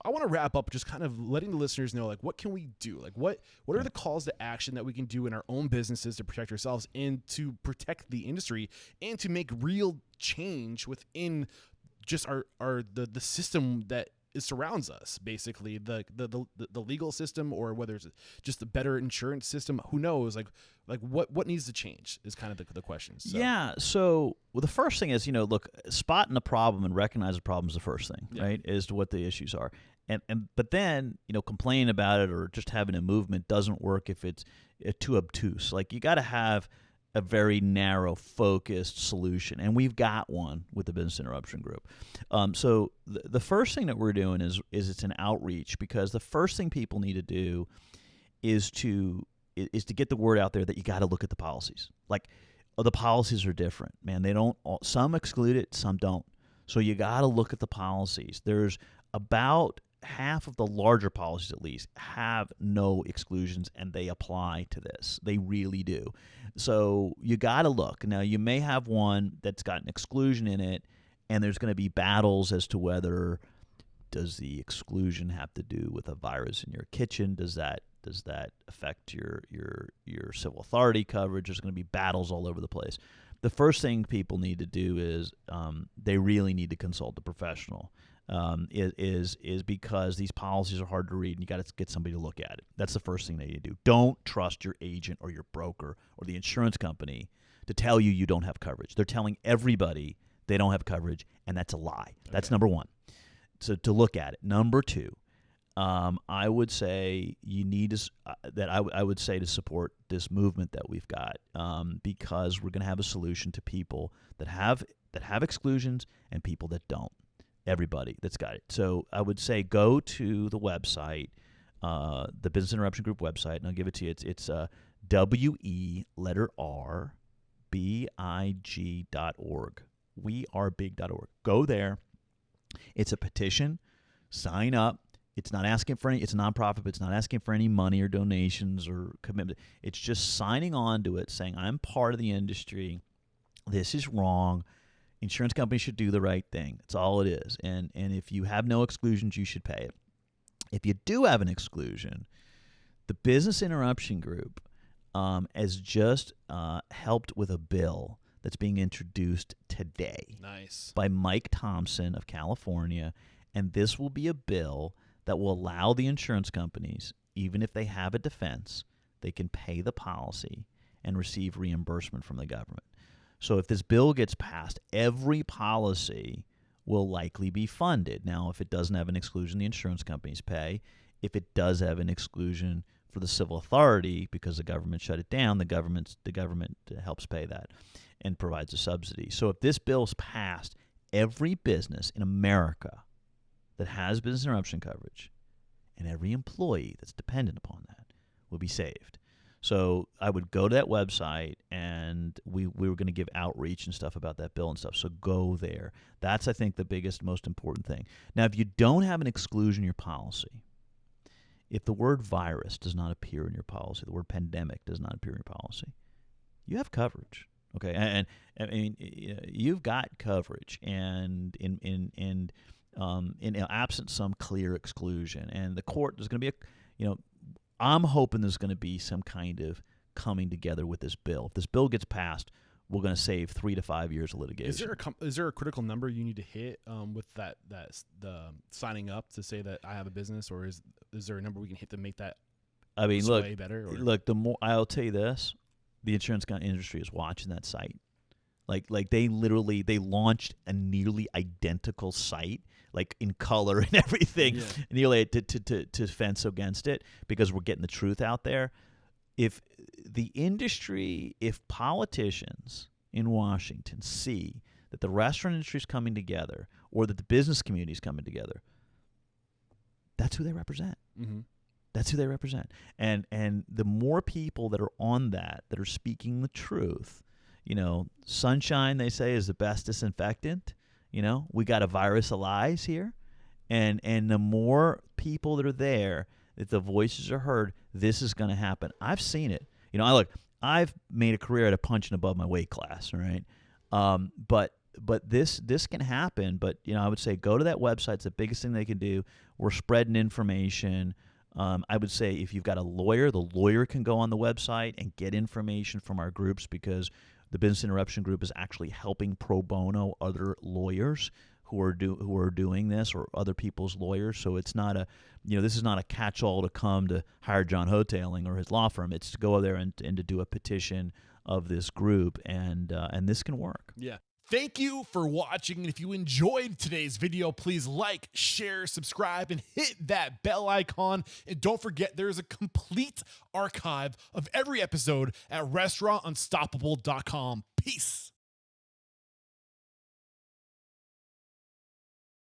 I want to wrap up just kind of letting the listeners know, like, what can we do? Like, what are the calls to action that we can do in our own businesses to protect ourselves and to protect the industry and to make real change within just the system that surrounds us, basically the legal system, or whether it's just a better insurance system, who knows? Like what needs to change is kind of the question. So. Yeah. So the first thing is, look, spotting the problem and recognize the problem is the first thing, right? As to what the issues are. But then, complaining about it or just having a movement doesn't work if it's too obtuse. Like, you got to have a very narrow, focused solution, and we've got one with the Business Interruption Group. So the first thing that we're doing is it's an outreach, because the first thing people need to do is to get the word out there that you got to look at the policies. Like, the policies are different, man. They don't. Some exclude it, some don't. So you got to look at the policies. There's about half of the larger policies, at least, have no exclusions, and they apply to this. They really do. So you got to look. Now, you may have one that's got an exclusion in it, and there's going to be battles as to whether, does the exclusion have to do with a virus in your kitchen? Does that affect your civil authority coverage? There's going to be battles all over the place. The first thing people need to do is they really need to consult a professional. Is because these policies are hard to read, and you got to get somebody to look at it. That's the first thing they need to do. Don't trust your agent or your broker or the insurance company to tell you don't have coverage. They're telling everybody they don't have coverage, and that's a lie. Okay. That's number one. So to look at it. Number two, I would say you need to I would say to support this movement that we've got, because we're going to have a solution to people that have exclusions and people that don't. Everybody that's got it. So I would say go to the website, the Business Interruption Group website, and I'll give it to you. It's WEBIG.org. WeAreBig.org. Go there. It's a petition. Sign up. It's not asking for any. It's a nonprofit, but it's not asking for any money or donations or commitment. It's just signing on to it, saying I'm part of the industry. This is wrong. Insurance companies should do the right thing. That's all it is. And if you have no exclusions, you should pay it. If you do have an exclusion, the Business Interruption Group has just helped with a bill that's being introduced today. Nice. By Mike Thompson of California. And this will be a bill that will allow the insurance companies, even if they have a defense, they can pay the policy and receive reimbursement from the government. So if this bill gets passed, every policy will likely be funded. Now, if it doesn't have an exclusion, the insurance companies pay. If it does have an exclusion for the civil authority because the government shut it down, the government helps pay that and provides a subsidy. So if this bill is passed, every business in America that has business interruption coverage and every employee that's dependent upon that will be saved. So I would go to that website, and we were going to give outreach and stuff about that bill and stuff. So go there. That's, I think, the biggest, most important thing. Now, if you don't have an exclusion in your policy, if the word virus does not appear in your policy, the word pandemic does not appear in your policy, you have coverage. Okay, and I mean, you've got coverage, and in absent some clear exclusion, and the court, there's going to be I'm hoping there's going to be some kind of coming together with this bill. If this bill gets passed, we're going to save 3 to 5 years of litigation. Is there a critical number you need to hit with the signing up to say that I have a business, or is there a number we can hit to make that? I mean, look, better? Look, the more I'll tell you this, the insurance industry is watching that site. Like they launched a nearly identical site, like in color and everything, nearly to fence against it, because we're getting the truth out there. If the industry, if politicians in Washington see that the restaurant industry is coming together, or that the business community is coming together, that's who they represent. Mm-hmm. That's who they represent. And the more people that are on that are speaking the truth, sunshine, they say, is the best disinfectant. We got a virus of lies here. And the more people that are there, that the voices are heard, this is going to happen. I've seen it. I've made a career out of punching above my weight class, right? But but this can happen. But I would say go to that website. It's the biggest thing they can do. We're spreading information. I would say if you've got a lawyer, the lawyer can go on the website and get information from our groups, because the Business Interruption Group is actually helping pro bono other lawyers who are doing this, or other people's lawyers. So it's not this is not a catch-all to come to hire John Houghtaling or his law firm. It's to go there and to do a petition of this group, and this can work. Yeah. Thank you for watching. And if you enjoyed today's video, please like, share, subscribe, and hit that bell icon. And don't forget, there's a complete archive of every episode at restaurantunstoppable.com. Peace.